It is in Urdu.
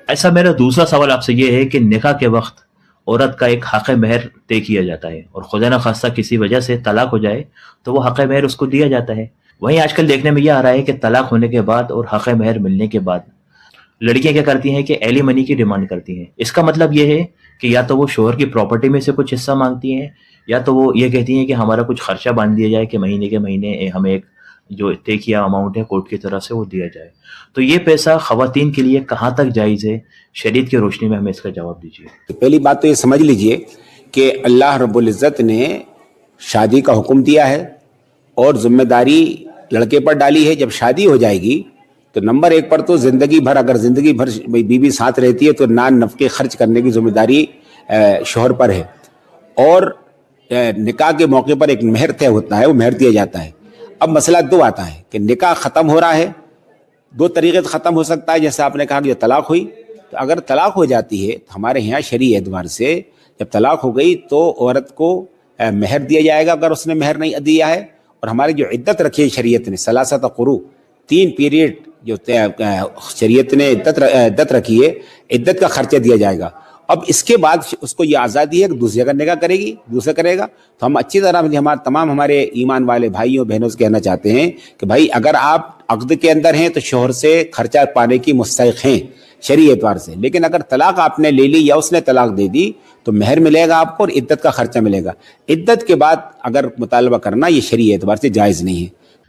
ایسا میرا دوسرا سوال آپ سے یہ ہے کہ نکاح کے وقت عورت کا ایک حق مہر طے کیا جاتا ہے اور خدا نخواستہ کسی وجہ سے طلاق ہو جائے تو وہ حق مہر اس کو دیا جاتا ہے. وہیں آج کل دیکھنے میں یہ آ رہا ہے کہ طلاق ہونے کے بعد اور حق مہر ملنے کے بعد لڑکیاں کیا کرتی ہیں کہ ایلی منی کی ڈیمانڈ کرتی ہیں. اس کا مطلب یہ ہے کہ یا تو وہ شوہر کی پراپرٹی میں سے کچھ حصہ مانگتی ہیں یا تو وہ یہ کہتی ہیں کہ ہمارا کچھ خرچہ باندھ دیا جائے کہ مہینے کے مہینے ہمیں ایک جو طے کیا اماؤنٹ ہے کورٹ کی طرف سے وہ دیا جائے. تو یہ پیسہ خواتین کے لیے کہاں تک جائز ہے؟ شریعت کی روشنی میں ہمیں اس کا جواب دیجیے. پہلی بات تو یہ سمجھ لیجئے کہ اللہ رب العزت نے شادی کا حکم دیا ہے اور ذمہ داری لڑکے پر ڈالی ہے. جب شادی ہو جائے گی تو نمبر ایک پر تو زندگی بھر، اگر زندگی بھر بیوی ساتھ رہتی ہے تو نان نفقے خرچ کرنے کی ذمہ داری شوہر پر ہے. اور نکاح کے موقع پر ایک مہر طے ہوتا ہے، وہ مہر دیا جاتا ہے. اب مسئلہ دو آتا ہے کہ نکاح ختم ہو رہا ہے، دو طریقے سے ختم ہو سکتا ہے. جیسے آپ نے کہا کہ جو طلاق ہوئی، تو اگر طلاق ہو جاتی ہے تو ہمارے یہاں شرعی اعتبار سے جب طلاق ہو گئی تو عورت کو مہر دیا جائے گا اگر اس نے مہر نہیں دیا ہے. اور ہماری جو عدت رکھی ہے شریعت نے، ثلاثۃ قروء، 3 پیریڈ جو شریعت نے عدت رکھی ہے، عدت کا خرچہ دیا جائے گا. اب اس کے بعد اس کو یہ آزادی ہے کہ دوسری جگہ نکاح کرے گی، دوسرا کرے گا. تو ہم اچھی طرح ہمارے ایمان والے بھائیوں بہنوں سے کہنا چاہتے ہیں کہ بھائی اگر آپ عقد کے اندر ہیں تو شوہر سے خرچہ پانے کی مستحق ہیں شرعی اعتبار سے. لیکن اگر طلاق آپ نے لے لی یا اس نے طلاق دے دی تو مہر ملے گا آپ کو اور عدت کا خرچہ ملے گا. عدت کے بعد اگر مطالبہ کرنا یہ شرعی اعتبار سے جائز نہیں ہے.